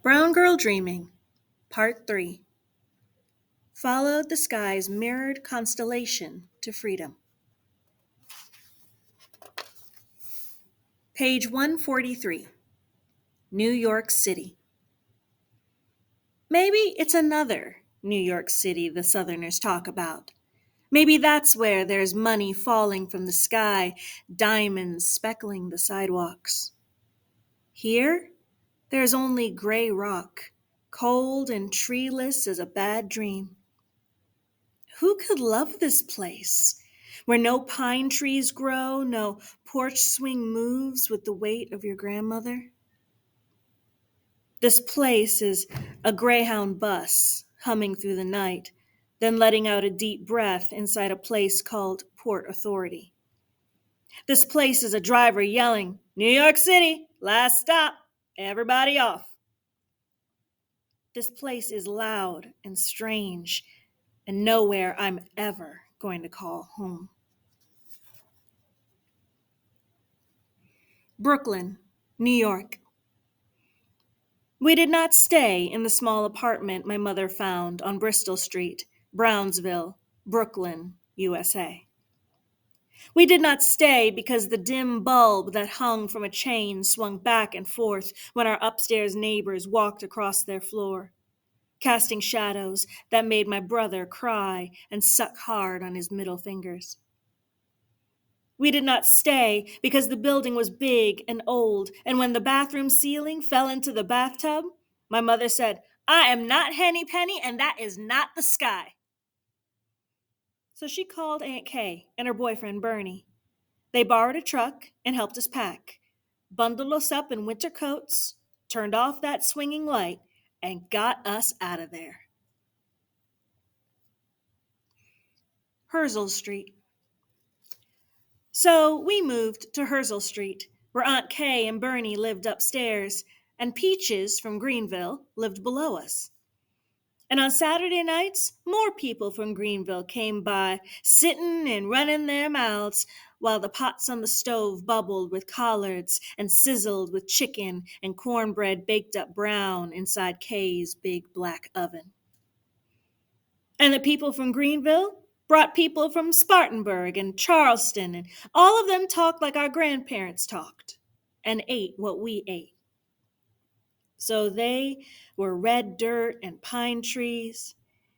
Brown Girl Dreaming, Part 3. Followed the sky's mirrored constellation to freedom. Page 143. New York City. Maybe it's another New York City the Southerners talk about. Maybe that's where there's money falling from the sky, diamonds speckling the sidewalks. Here, there's only gray rock, cold and treeless as a bad dream. Who could love this place, where no pine trees grow, no porch swing moves with the weight of your grandmother? This place is a Greyhound bus humming through the night, then letting out a deep breath inside a place called Port Authority. This place is a driver yelling, "New York City, last stop, everybody off." This place is loud and strange, and nowhere I'm ever going to call home. Brooklyn, New York. We did not stay in the small apartment my mother found on Bristol Street, Brownsville, Brooklyn, USA. We did not stay because the dim bulb that hung from a chain swung back and forth when our upstairs neighbors walked across their floor, casting shadows that made my brother cry and suck hard on his middle fingers. We did not stay because the building was big and old, and when the bathroom ceiling fell into the bathtub, my mother said, "I am not Henny Penny, and that is not the sky." So she called Aunt Kay and her boyfriend Bernie. They borrowed a truck and helped us pack, bundled us up in winter coats, turned off that swinging light, and got us out of there. Herzl Street. So we moved to Herzl Street, where Aunt Kay and Bernie lived upstairs, and Peaches from Greenville lived below us. And on Saturday nights, more people from Greenville came by, sitting and running their mouths while the pots on the stove bubbled with collards and sizzled with chicken and cornbread baked up brown inside Kay's big black oven. And the people from Greenville brought people from Spartanburg and Charleston, and all of them talked like our grandparents talked and ate what we ate. So they were red dirt and pine trees.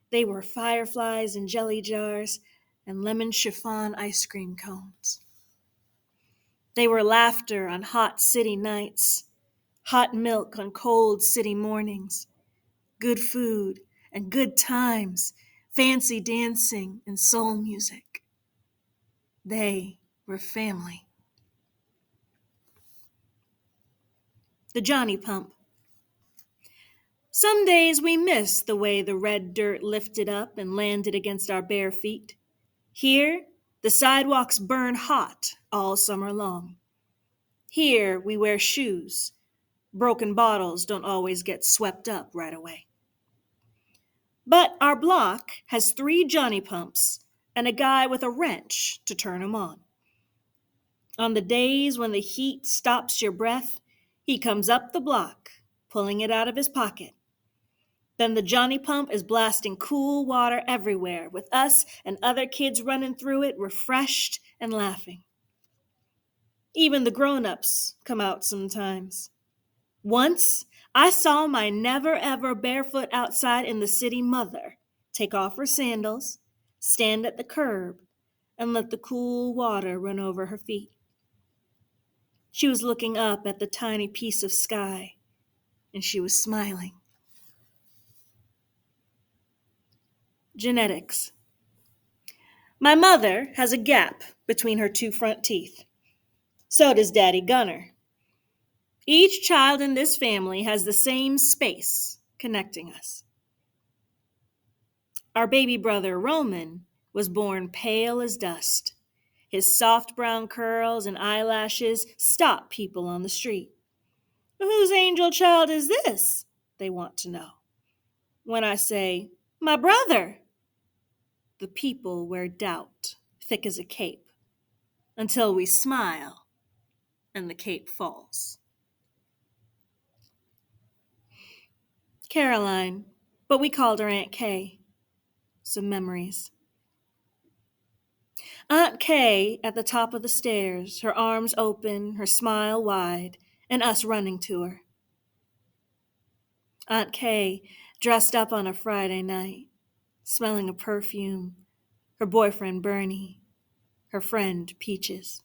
They were fireflies and jelly jars and lemon chiffon ice cream cones. They were laughter on hot city nights, hot milk on cold city mornings, good food and good times, fancy dancing and soul music. They were family. The Johnny Pump. Some days we miss the way the red dirt lifted up and landed against our bare feet. Here, the sidewalks burn hot all summer long. Here, we wear shoes. Broken bottles don't always get swept up right away. But our block has 3 Johnny Pumps and a guy with a wrench to turn 'em on. On the days when the heat stops your breath, he comes up the block, pulling it out of his pocket. Then the Johnny Pump is blasting cool water everywhere, with us and other kids running through it, refreshed and laughing. Even the grown-ups come out sometimes. Once, I saw my never-ever barefoot outside in the city mother take off her sandals, stand at the curb, and let the cool water run over her feet. She was looking up at the tiny piece of sky, and she was smiling. Genetics. My mother has a gap between her 2 front teeth. So does Daddy Gunner. Each child in this family has the same space connecting us. Our baby brother, Roman, was born pale as dust. His soft brown curls and eyelashes stop people on the street. "Whose angel child is this?" they want to know. When I say, "My brother," the people wear doubt, thick as a cape, until we smile and the cape falls. Caroline, but we called her Aunt Kay. Some memories. Aunt Kay at the top of the stairs, her arms open, her smile wide, and us running to her. Aunt Kay dressed up on a Friday night, smelling of perfume, her boyfriend Bernie, her friend Peaches.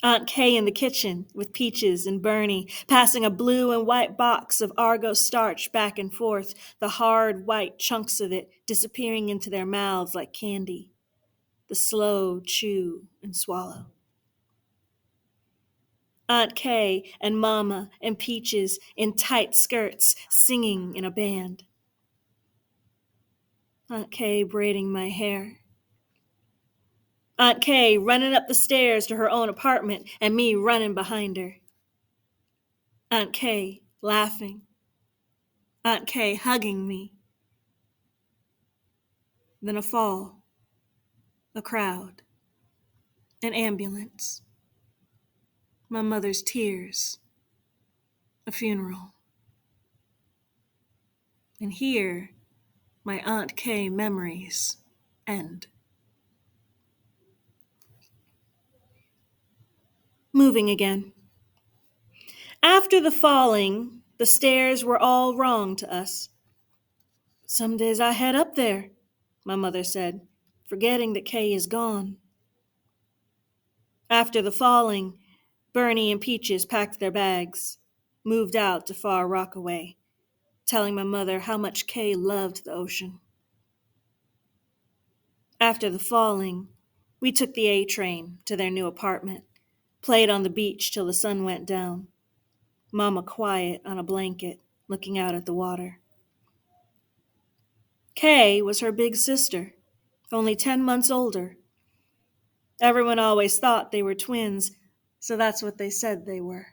Aunt Kay in the kitchen with Peaches and Bernie, passing a blue and white box of Argo starch back and forth, the hard white chunks of it disappearing into their mouths like candy, the slow chew and swallow. Aunt Kay and Mama and Peaches in tight skirts singing in a band. Aunt Kay braiding my hair. Aunt Kay running up the stairs to her own apartment and me running behind her. Aunt Kay laughing. Aunt Kay hugging me. Then a fall. A crowd. An ambulance. My mother's tears. A funeral. And here, my Aunt Kay memories end. Moving again. After the falling, the stairs were all wrong to us. Some days I head up there, my mother said, forgetting that Kay is gone. After the falling, Bernie and Peaches packed their bags, moved out to Far Rockaway, telling my mother how much Kay loved the ocean. After the falling, we took the A train to their new apartment, played on the beach till the sun went down, Mama quiet on a blanket, looking out at the water. Kay was her big sister, only 10 months older. Everyone always thought they were twins, so that's what they said they were.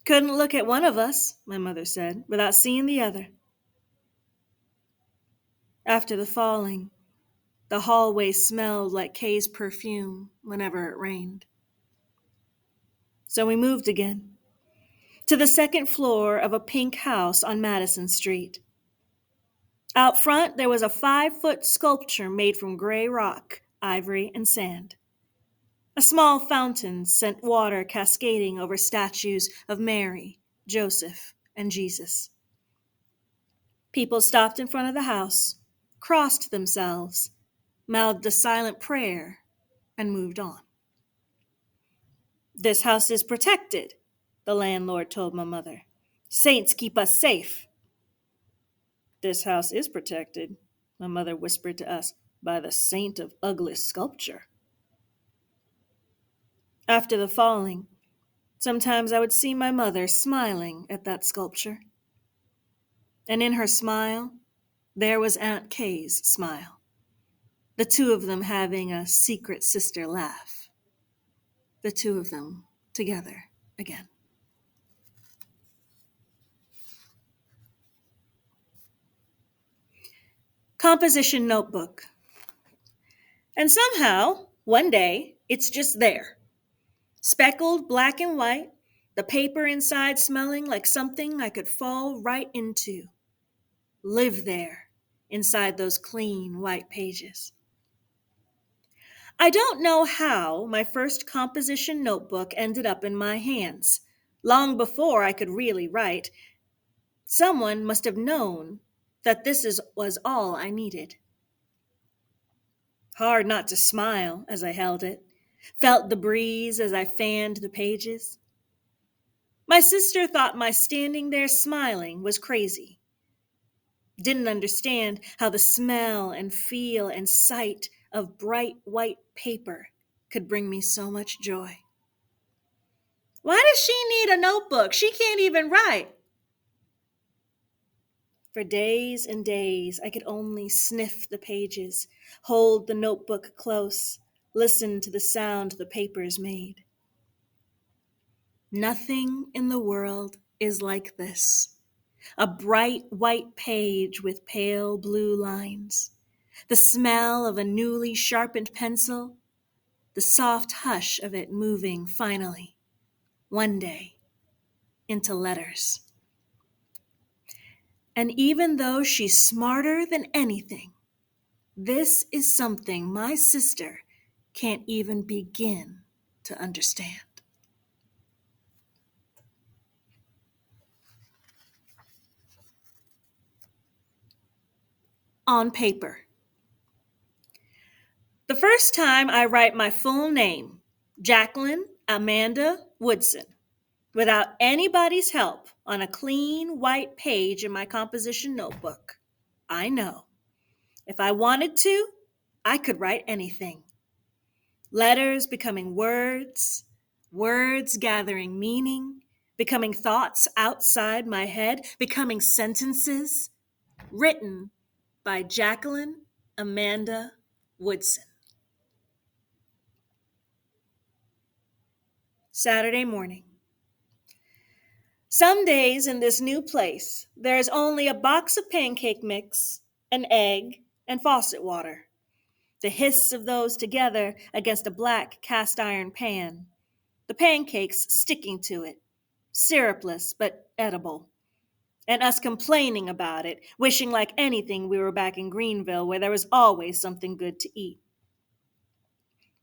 Couldn't look at one of us, my mother said, without seeing the other. After the falling, the hallway smelled like Kay's perfume whenever it rained. So we moved again, to the second floor of a pink house on Madison Street. Out front, there was a 5-foot sculpture made from gray rock, ivory, and sand. A small fountain sent water cascading over statues of Mary, Joseph, and Jesus. People stopped in front of the house, crossed themselves, mouthed a silent prayer, and moved on. This house is protected, the landlord told my mother. Saints keep us safe. This house is protected, my mother whispered to us, by the saint of ugly sculpture. After the falling, sometimes I would see my mother smiling at that sculpture. And in her smile, there was Aunt Kay's smile, the two of them having a secret sister laugh, the two of them together again. Composition notebook. And somehow, one day, it's just there. Speckled black and white, the paper inside smelling like something I could fall right into. Live there, inside those clean white pages. I don't know how my first composition notebook ended up in my hands. Long before I could really write, someone must have known that was all I needed. Hard not to smile as I held it, felt the breeze as I fanned the pages. My sister thought my standing there smiling was crazy. Didn't understand how the smell and feel and sight of bright white paper could bring me so much joy. Why does she need a notebook? She can't even write. For days and days, I could only sniff the pages, hold the notebook close, listen to the sound the papers made. Nothing in the world is like this. A bright white page with pale blue lines, the smell of a newly sharpened pencil, the soft hush of it moving finally, one day, into letters. And even though she's smarter than anything, this is something my sister can't even begin to understand. On paper. The first time I write my full name, Jacqueline Amanda Woodson, without anybody's help on a clean white page in my composition notebook, I know if I wanted to, I could write anything. Letters becoming words, words gathering meaning, becoming thoughts outside my head, becoming sentences written by Jacqueline Amanda Woodson. Saturday morning. Some days in this new place, there is only a box of pancake mix, an egg, and faucet water. The hiss of those together against a black cast iron pan. The pancakes sticking to it, syrupless but edible. And us complaining about it, wishing like anything we were back in Greenville where there was always something good to eat.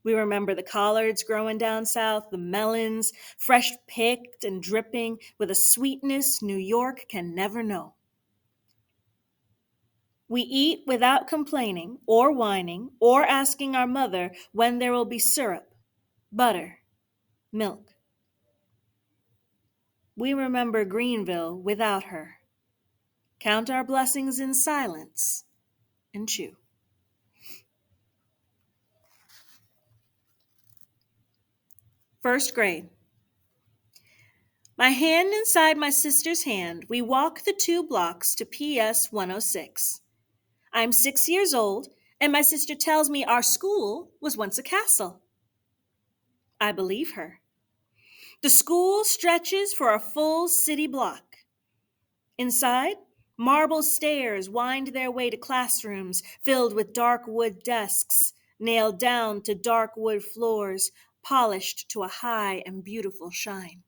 We remember the collards growing down south, the melons, fresh picked and dripping with a sweetness New York can never know. We eat without complaining or whining or asking our mother when there will be syrup, butter, milk. We remember Greenville without her. Count our blessings in silence and chew. First grade. My hand inside my sister's hand, we walk the 2 blocks to PS 106. I'm 6 years old, and my sister tells me our school was once a castle. I believe her. The school stretches for a full city block. Inside, marble stairs wind their way to classrooms filled with dark wood desks, nailed down to dark wood floors, polished to a high and beautiful shine.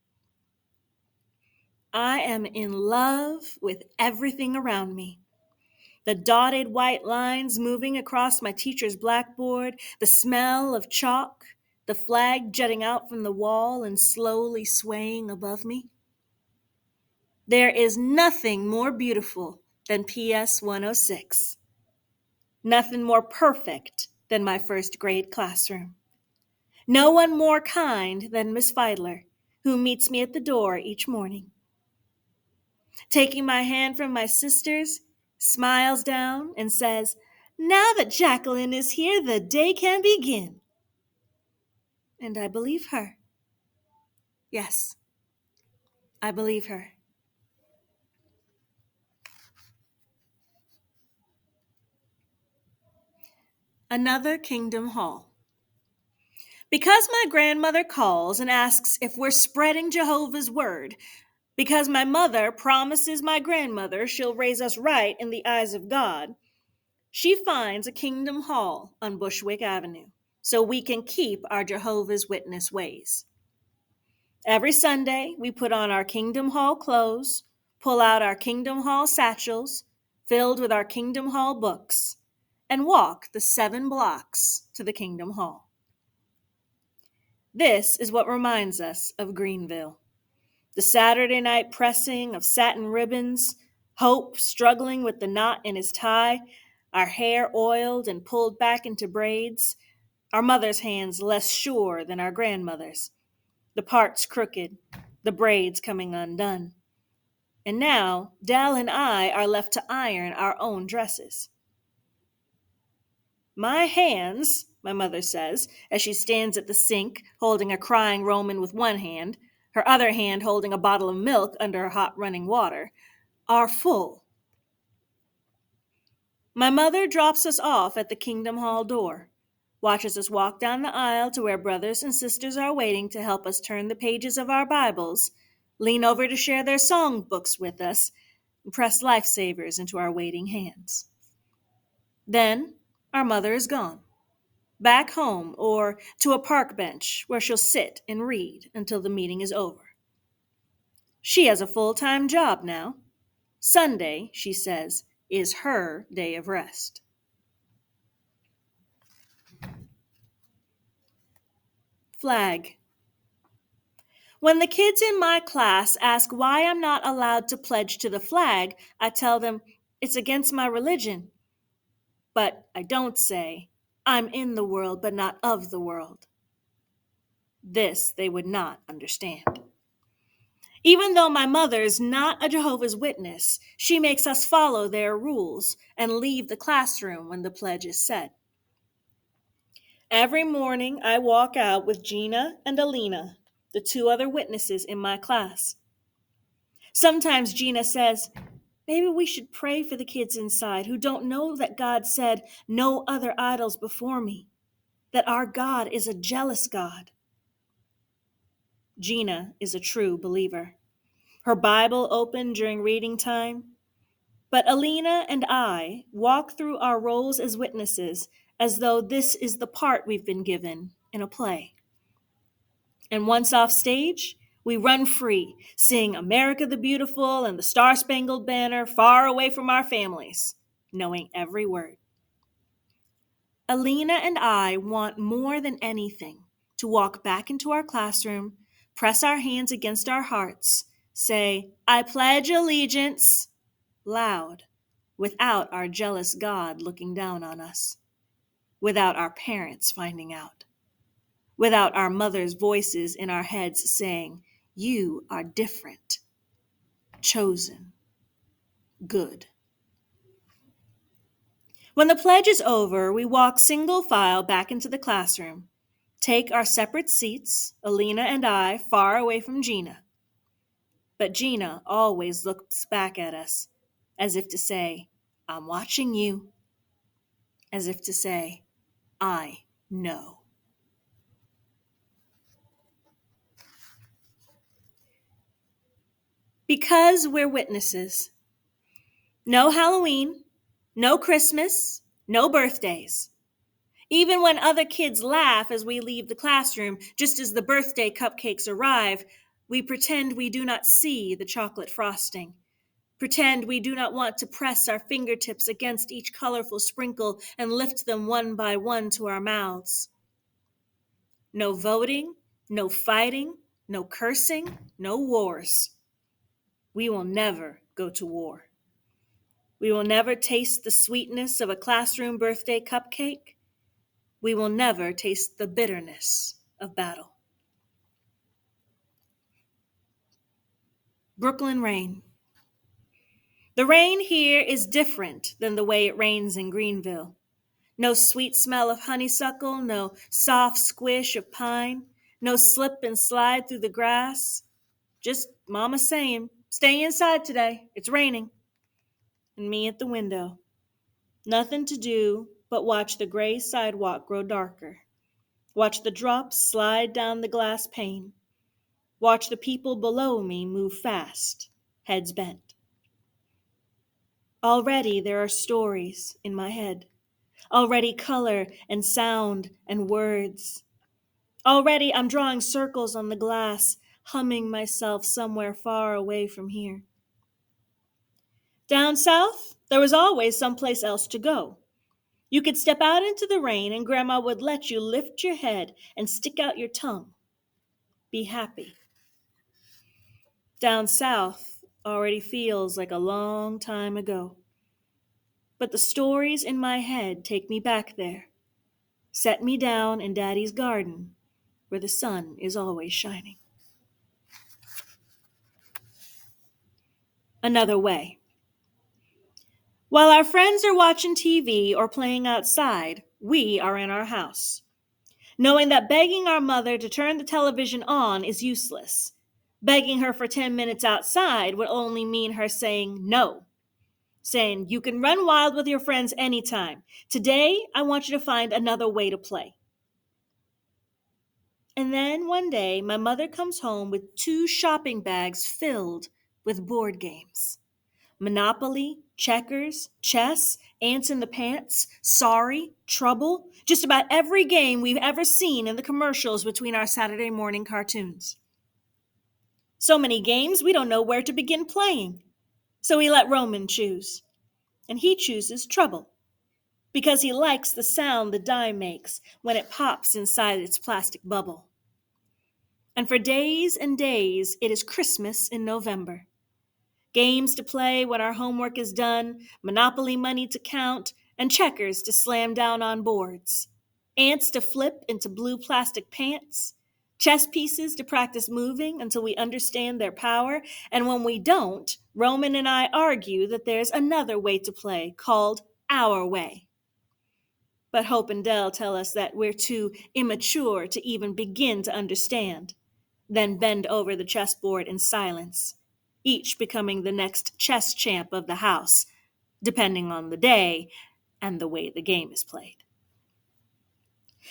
I am in love with everything around me. The dotted white lines moving across my teacher's blackboard, the smell of chalk, the flag jutting out from the wall and slowly swaying above me. There is nothing more beautiful than PS 106. Nothing more perfect than my first grade classroom. No one more kind than Miss Feidler, who meets me at the door each morning. Taking my hand from my sister's, smiles down and says, "Now that Jacqueline is here, the day can begin." And I believe her. Yes, I believe her. Another Kingdom Hall. Because my grandmother calls and asks if we're spreading Jehovah's word, because my mother promises my grandmother she'll raise us right in the eyes of God, she finds a Kingdom Hall on Bushwick Avenue so we can keep our Jehovah's Witness ways. Every Sunday, we put on our Kingdom Hall clothes, pull out our Kingdom Hall satchels filled with our Kingdom Hall books, and walk the 7 blocks to the Kingdom Hall. This is what reminds us of Greenville. The Saturday night pressing of satin ribbons, Hope struggling with the knot in his tie, our hair oiled and pulled back into braids, our mother's hands less sure than our grandmother's, the parts crooked, the braids coming undone. And now, Dell and I are left to iron our own dresses. "My hands," my mother says, as she stands at the sink, holding a crying Roman with one hand, her other hand holding a bottle of milk under hot running water, "are full." My mother drops us off at the Kingdom Hall door, watches us walk down the aisle to where brothers and sisters are waiting to help us turn the pages of our Bibles, lean over to share their song books with us, and press lifesavers into our waiting hands. Then our mother is gone, back home or to a park bench where she'll sit and read until the meeting is over. She has a full-time job now. Sunday, she says, is her day of rest. Flag. When the kids in my class ask why I'm not allowed to pledge to the flag, I tell them it's against my religion. But I don't say, I'm in the world but not of the world. This they would not understand. Even though my mother's not a Jehovah's Witness, she makes us follow their rules and leave the classroom when the pledge is said. Every morning I walk out with Gina and Alina, the two other witnesses in my class. Sometimes Gina says, maybe we should pray for the kids inside who don't know that God said, no other idols before me, that our God is a jealous God. Gina is a true believer. Her Bible open during reading time. But Alina and I walk through our roles as witnesses as though this is the part we've been given in a play. And once off stage, we run free, sing America the Beautiful and the Star-Spangled Banner far away from our families, knowing every word. Alina and I want more than anything to walk back into our classroom, press our hands against our hearts, say, I pledge allegiance, loud, without our jealous God looking down on us, without our parents finding out, without our mothers' voices in our heads saying, you are different, chosen, good. When the pledge is over, we walk single file back into the classroom, take our separate seats, Alina and I, far away from Gina. But Gina always looks back at us, as if to say, I'm watching you, as if to say, I know. Because we're witnesses. No Halloween, no Christmas, no birthdays. Even when other kids laugh as we leave the classroom, just as the birthday cupcakes arrive, we pretend we do not see the chocolate frosting. Pretend we do not want to press our fingertips against each colorful sprinkle and lift them one by one to our mouths. No voting, no fighting, no cursing, no wars. We will never go to war. We will never taste the sweetness of a classroom birthday cupcake. We will never taste the bitterness of battle. Brooklyn rain. The rain here is different than the way it rains in Greenville. No sweet smell of honeysuckle, no soft squish of pine, no slip and slide through the grass. Just Mama saying, stay inside today, it's raining. And me at the window. Nothing to do but watch the gray sidewalk grow darker. Watch the drops slide down the glass pane. Watch the people below me move fast, heads bent. Already there are stories in my head. Already color and sound and words. Already I'm drawing circles on the glass, humming myself somewhere far away from here. Down south, there was always someplace else to go. You could step out into the rain and Grandma would let you lift your head and stick out your tongue. Be happy. Down south already feels like a long time ago. But the stories in my head take me back there, set me down in Daddy's garden where the sun is always shining. Another way. While our friends are watching TV or playing outside, we are in our house, knowing that begging our mother to turn the television on is useless. Begging her for 10 minutes outside would only mean her saying no, saying, you can run wild with your friends anytime. Today, I want you to find another way to play. And then one day, my mother comes home with 2 shopping bags filled with board games. Monopoly, checkers, chess, ants in the pants, sorry, trouble, just about every game we've ever seen in the commercials between our Saturday morning cartoons. So many games, we don't know where to begin playing. So we let Roman choose. And he chooses trouble because he likes the sound the die makes when it pops inside its plastic bubble. And for days and days, it is Christmas in November. Games to play when our homework is done, Monopoly money to count, and checkers to slam down on boards. Ants to flip into blue plastic pants, chess pieces to practice moving until we understand their power, and when we don't, Roman and I argue that there's another way to play called our way. But Hope and Dell tell us that we're too immature to even begin to understand, then bend over the chessboard in silence, each becoming the next chess champ of the house, depending on the day and the way the game is played.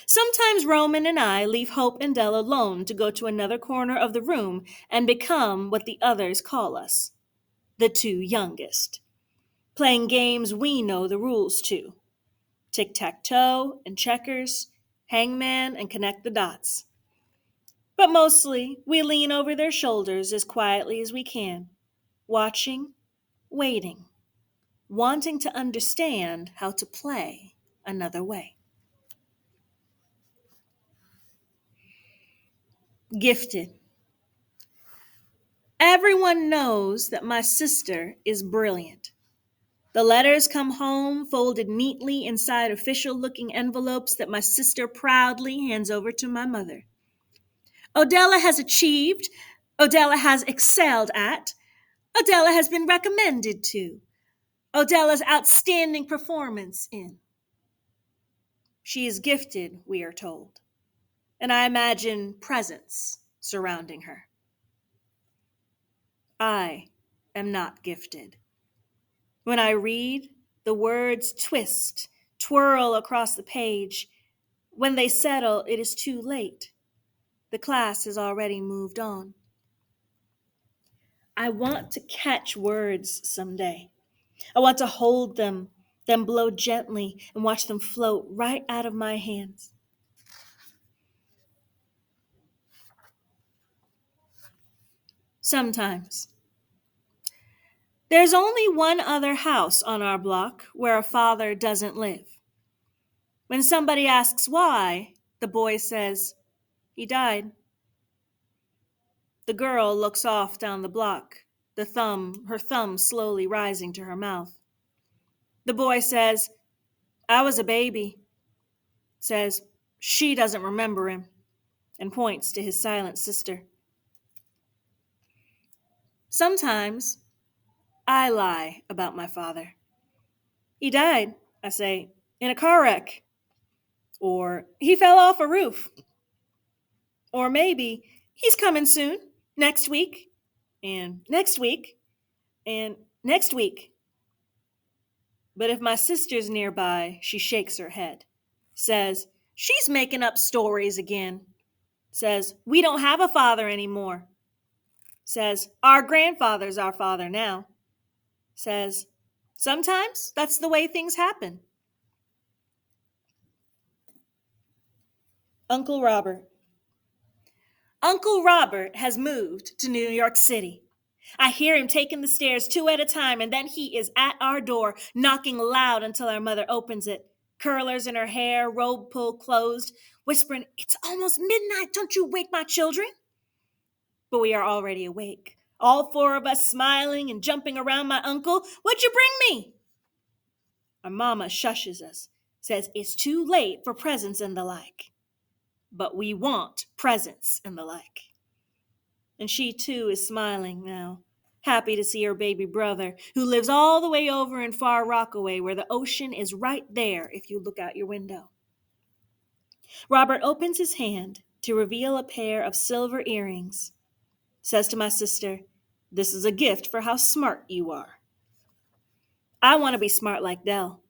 Sometimes Roman and I leave Hope and Dell alone to go to another corner of the room and become what the others call us, the two youngest, playing games we know the rules to: tic-tac-toe and checkers, hangman and connect the dots. But mostly, we lean over their shoulders as quietly as we can, watching, waiting, wanting to understand how to play another way. Gifted. Everyone knows that my sister is brilliant. The letters come home folded neatly inside official-looking envelopes that my sister proudly hands over to my mother. Odella has achieved, Odella has excelled at, Odella has been recommended to, Odella's outstanding performance in. She is gifted, we are told, and I imagine presents surrounding her. I am not gifted. When I read, the words twist, twirl across the page. When they settle, it is too late. The class has already moved on. I want to catch words someday. I want to hold them, then blow gently and watch them float right out of my hands. Sometimes. There's only one other house on our block where a father doesn't live. When somebody asks why, the boy says, "He died." The girl looks off down the block, her thumb slowly rising to her mouth. The boy says, "I was a baby." Says, "She doesn't remember him," and points to his silent sister. Sometimes I lie about my father. "He died," I say, "in a car wreck." Or, "He fell off a roof." Or maybe, "He's coming soon, next week, and next week, and next week." But if my sister's nearby, she shakes her head, says, "She's making up stories again." Says, "We don't have a father anymore." Says, "Our grandfather's our father now." Says, "Sometimes that's the way things happen." Uncle Robert. Uncle Robert has moved to New York City. I hear him taking the stairs two at a time, and then he is at our door, knocking loud until our mother opens it. Curlers in her hair, robe pulled closed, whispering, "It's almost midnight, don't you wake my children." But we are already awake, all four of us smiling and jumping around my uncle. "What'd you bring me?" Our mama shushes us, says it's too late for presents and the like. But we want presents and the like. And she too is smiling now, happy to see her baby brother, who lives all the way over in Far Rockaway, where the ocean is right there if you look out your window. Robert opens his hand to reveal a pair of silver earrings, says to my sister, "This is a gift for how smart you are." I want to be smart like Dell.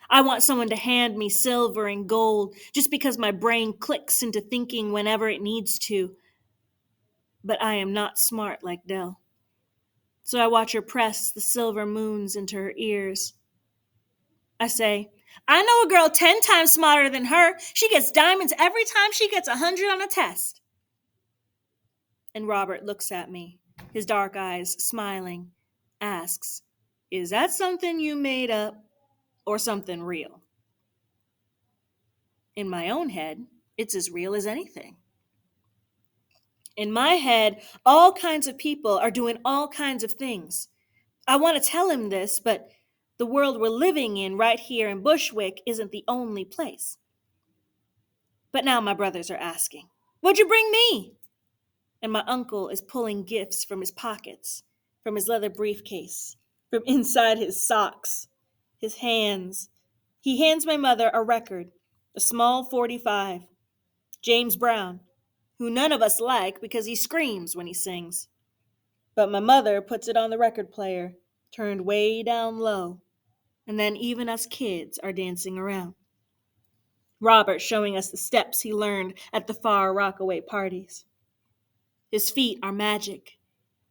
I want someone to hand me silver and gold just because my brain clicks into thinking whenever it needs to. But I am not smart like Dell. So I watch her press the silver moons into her ears. I say, "I know a girl 10 times smarter than her. She gets diamonds every time she gets 100 on a test." And Robert looks at me, his dark eyes smiling, asks, "Is that something you made up or something real?" In my own head, it's as real as anything. In my head, all kinds of people are doing all kinds of things. I want to tell him this, but the world we're living in right here in Bushwick isn't the only place. But now my brothers are asking, "What'd you bring me?" And my uncle is pulling gifts from his pockets, from his leather briefcase, from inside his socks, his hands. He hands my mother a record, a small 45, James Brown, who none of us like because he screams when he sings. But my mother puts it on the record player, turned way down low, and then even us kids are dancing around. Robert showing us the steps he learned at the Far Rockaway parties. His feet are magic,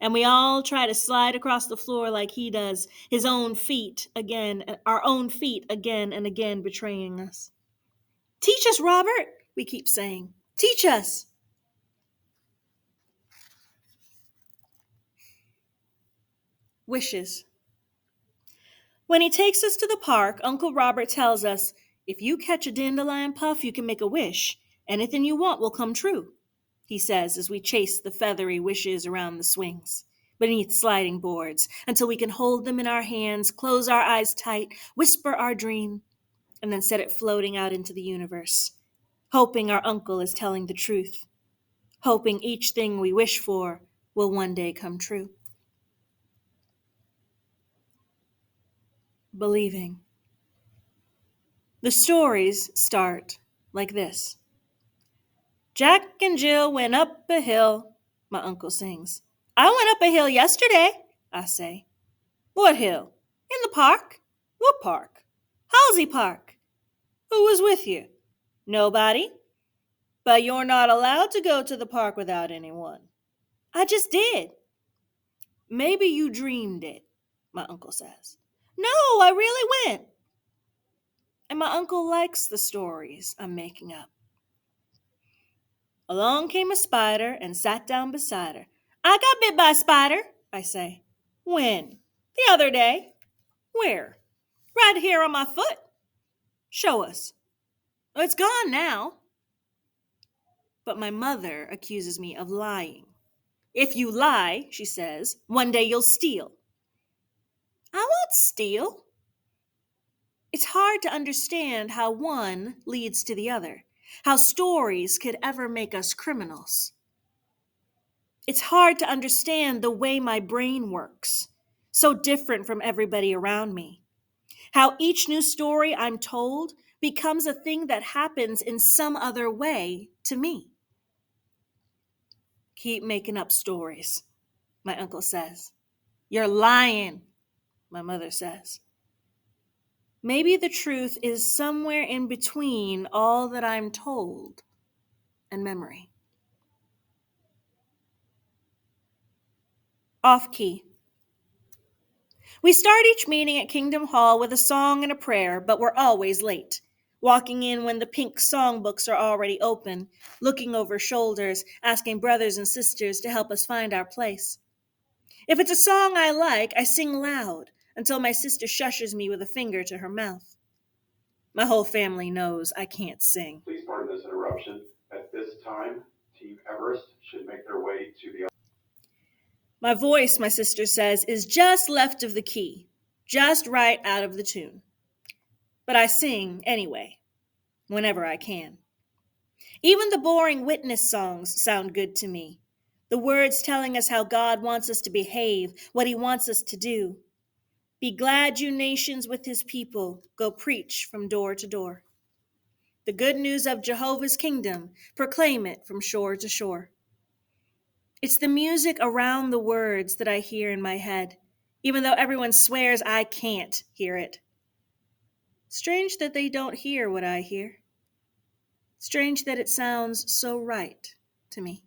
and we all try to slide across the floor like he does, our own feet again and again betraying us. "Teach us, Robert," we keep saying. "Teach us." Wishes. When he takes us to the park, Uncle Robert tells us, "If you catch a dandelion puff, you can make a wish. Anything you want will come true," he says as we chase the feathery wishes around the swings, beneath sliding boards, until we can hold them in our hands, close our eyes tight, whisper our dream, and then set it floating out into the universe, hoping our uncle is telling the truth, hoping each thing we wish for will one day come true. Believing. The stories start like this. "Jack and Jill went up a hill," my uncle sings. "I went up a hill yesterday," I say. "What hill?" "In the park." "What park?" "Halsey Park." "Who was with you?" "Nobody." "But you're not allowed to go to the park without anyone." "I just did." "Maybe you dreamed it," my uncle says. "No, I really went." And my uncle likes the stories I'm making up. "Along came a spider and sat down beside her." "I got bit by a spider," I say. "When?" "The other day." "Where?" "Right here on my foot." "Show us." "Oh, it's gone now." But my mother accuses me of lying. "If you lie," she says, "one day you'll steal." "I won't steal." It's hard to understand how one leads to the other, how stories could ever make us criminals. It's hard to understand the way my brain works, so different from everybody around me. How each new story I'm told becomes a thing that happens in some other way to me. "Keep making up stories," my uncle says. "You're lying," my mother says. Maybe the truth is somewhere in between all that I'm told and memory. Off key. We start each meeting at Kingdom Hall with a song and a prayer, but we're always late. Walking in when the pink songbooks are already open, looking over shoulders, asking brothers and sisters to help us find our place. If it's a song I like, I sing loud until my sister shushes me with a finger to her mouth. My whole family knows I can't sing. Please pardon this interruption. At this time, Team Everest should make their way to the... My voice, my sister says, is just left of the key, just right out of the tune. But I sing anyway, whenever I can. Even the boring witness songs sound good to me. The words telling us how God wants us to behave, what he wants us to do. "Be glad, you nations, with his people. Go preach from door to door. The good news of Jehovah's kingdom. Proclaim it from shore to shore." It's the music around the words that I hear in my head, even though everyone swears I can't hear it. Strange that they don't hear what I hear. Strange that it sounds so right to me.